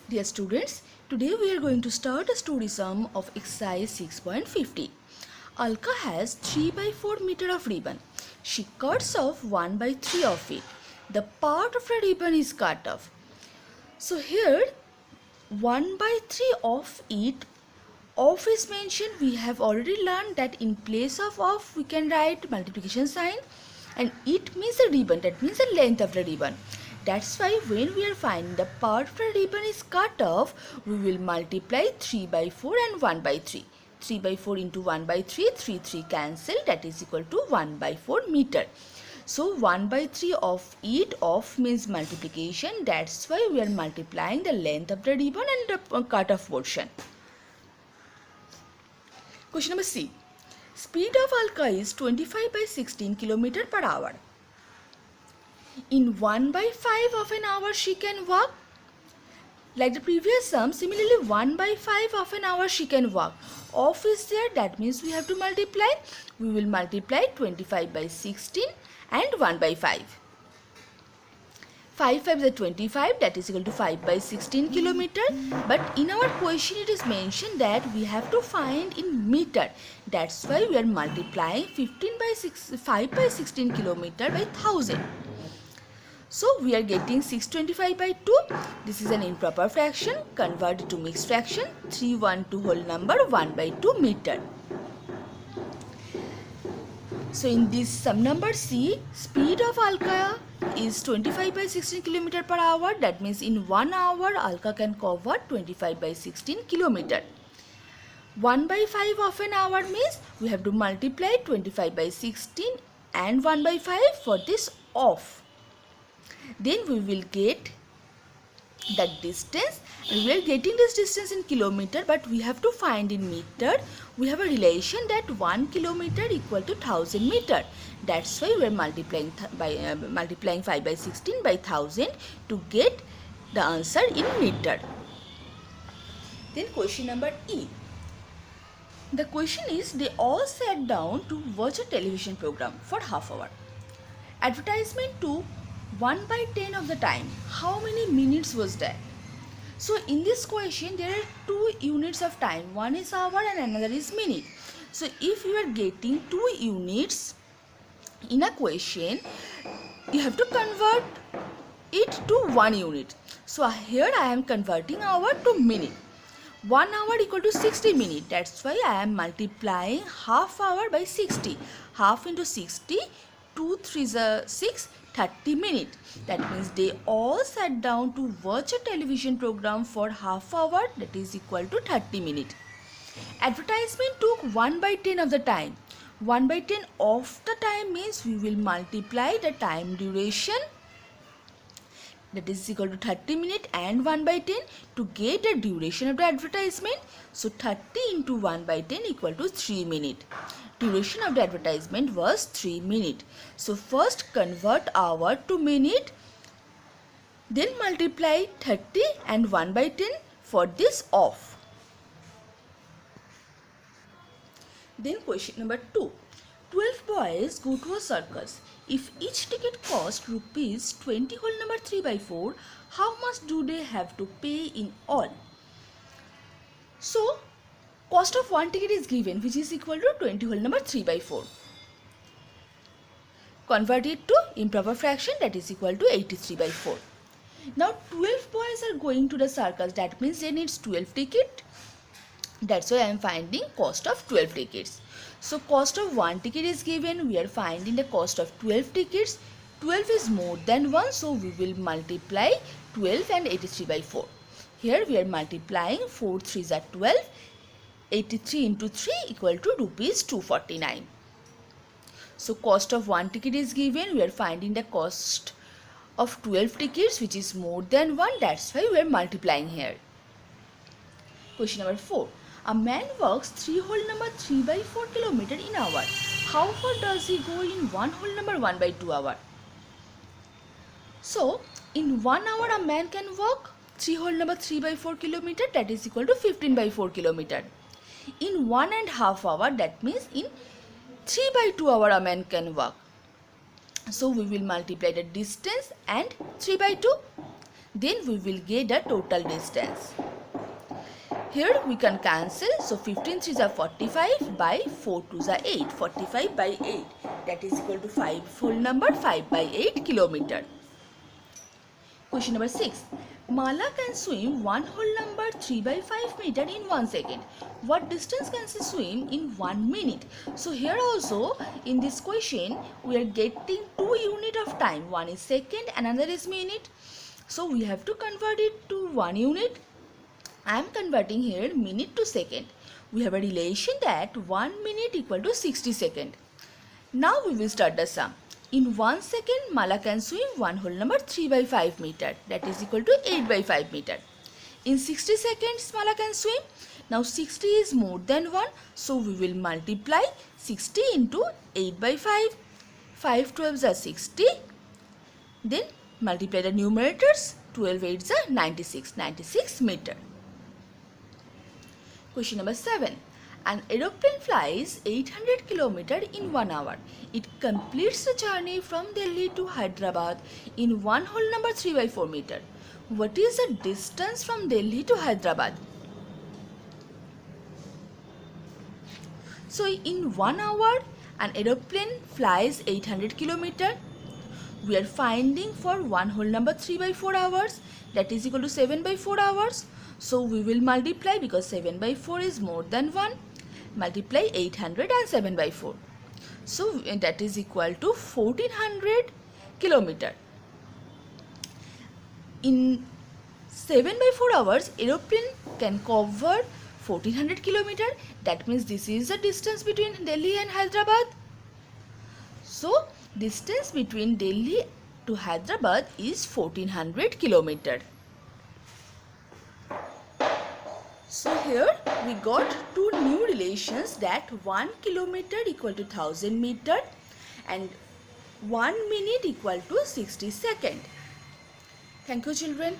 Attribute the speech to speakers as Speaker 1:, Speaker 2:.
Speaker 1: Dear students, today we are going to start a story sum of exercise 6.50. Alka has 3 by 4 meter of ribbon. She cuts off 1 by 3 of it. The part of the ribbon is cut off. So here 1 by 3 of it, of is mentioned. We have already learned that in place of we can write multiplication sign, and it means the ribbon, that means the length of the ribbon. That's why when we are finding the part of the ribbon is cut off, we will multiply 3 by 4 and 1 by 3. 3 by 4 into 1 by 3, 3 cancel, that is equal to 1 by 4 meter. So 1 by 3 of it, of means multiplication, that's why we are multiplying the length of the ribbon and the cut off portion. Question number C. Speed of Alka is 25 by 16 km per hour. In 1 by 5 of an hour she can walk. Like the previous sum, similarly 1 by 5 of an hour she can walk. Of is there, that means we have to multiply. We will multiply 25 by 16 and 1 by 5. 5 5 is 25, that is equal to 5 by 16 kilometer. But in our question it is mentioned that we have to find in meter. That's why we are multiplying 5 by 16 kilometer by 1000. So we are getting 625 by 2. This is an improper fraction. Convert it to mixed fraction. 312 whole number 1 by 2 meter. So in this sum number C, speed of Alka is 25 by 16 km per hour. That means in 1 hour Alka can cover 25 by 16 km. 1 by 5 of an hour means we have to multiply 25 by 16 and 1 by 5 for this off. Then we will get that distance, and we are getting this distance in kilometer, but we have to find in meter. We have a relation that 1 kilometer equal to 1000 meter. That's why we are multiplying 5 by 16 by 1000 to get the answer in meter. Then question number E. The question is, they all sat down to watch a television program for half hour. Advertisement took 1 by 10 of the time. How many minutes was that? So in this question there are two units of time. One is hour and another is minute. So if you are getting 2 units in a question, you have to convert it to 1 unit. So here I am converting hour to minute. 1 hour equal to 60 minutes. That's why I am multiplying half hour by 60. Half into 60, 2 3s are 6, 30 minutes. That means they all sat down to watch a television program for half hour, that is equal to 30 minutes. Advertisement took 1 by 10 of the time. 1 by 10 of the time means we will multiply the time duration, that is equal to 30 minutes and 1 by 10 to get the duration of the advertisement. So 30 into 1 by 10 equal to 3 minutes. Duration of the advertisement was 3 minutes. So first convert hour to minute, then multiply 30 and 1 by 10 for this off. Then question number 2. 12 boys go to a circus. If each ticket cost rupees 20 whole number 3 by 4, how much do they have to pay in all? So cost of one ticket is given, which is equal to 20 whole number 3 by 4. Convert it to improper fraction, that is equal to 83 by 4. Now 12 boys are going to the circus, that means they need 12 tickets. That's why I am finding cost of 12 tickets. So cost of one ticket is given, we are finding the cost of 12 tickets. 12 is more than 1, so we will multiply 12 and 83 by 4. Here we are multiplying 4 3s are 12. 83 into 3 equal to rupees 249. So cost of one ticket is given, we are finding the cost of 12 tickets, which is more than 1. That's why we are multiplying here. Question number 4. A man walks 3 whole number 3 by 4 km in hour. How far does he go in 1 whole number 1 by 2 hour? So in 1 hour a man can walk 3 whole number 3 by 4 km, that is equal to 15 by 4 km. In 1.5 hour, that means in 3 by 2 hour a man can walk. So we will multiply the distance and 3 by 2. Then we will get the total distance. Here we can cancel. So 15 3s are 45 by 4 2s are 8. 45 by 8. That is equal to 5 whole number 5 by 8 kilometer. Question number 6. Mala can swim one whole number 3 by 5 meter in 1 second. What distance can she swim in 1 minute? So here also in this question we are getting 2 units of time. One is second, another is minute. So we have to convert it to 1 unit. I am converting here minute to second. We have a relation that 1 minute equal to 60 seconds. Now we will start the sum. In 1 second, Mala can swim one whole number 3 by 5 meter. That is equal to 8 by 5 meter. In 60 seconds, Mala can swim. Now 60 is more than 1. So we will multiply 60 into 8 by 5. 5 12s are 60. Then multiply the numerators. 12 8s are 96. 96 meter. Question number 7. An aeroplane flies 800 km in 1 hour. It completes the journey from Delhi to Hyderabad in one whole number 3 by 4 meter. What is the distance from Delhi to Hyderabad? So in 1 hour, an aeroplane flies 800 km. We are finding for one whole number 3 by 4 hours. That is equal to 7 by 4 hours. So we will multiply because 7 by 4 is more than 1. Multiply 800 and 7 by 4. So that is equal to 1400 kilometer. In 7 by 4 hours, aeroplane can cover 1400 kilometer. That means this is the distance between Delhi and Hyderabad. So distance between Delhi to Hyderabad is 1400 kilometer. So here we got two new relations, that 1 kilometer equal to 1000 meter and 1 minute equal to 60 seconds. Thank you, children.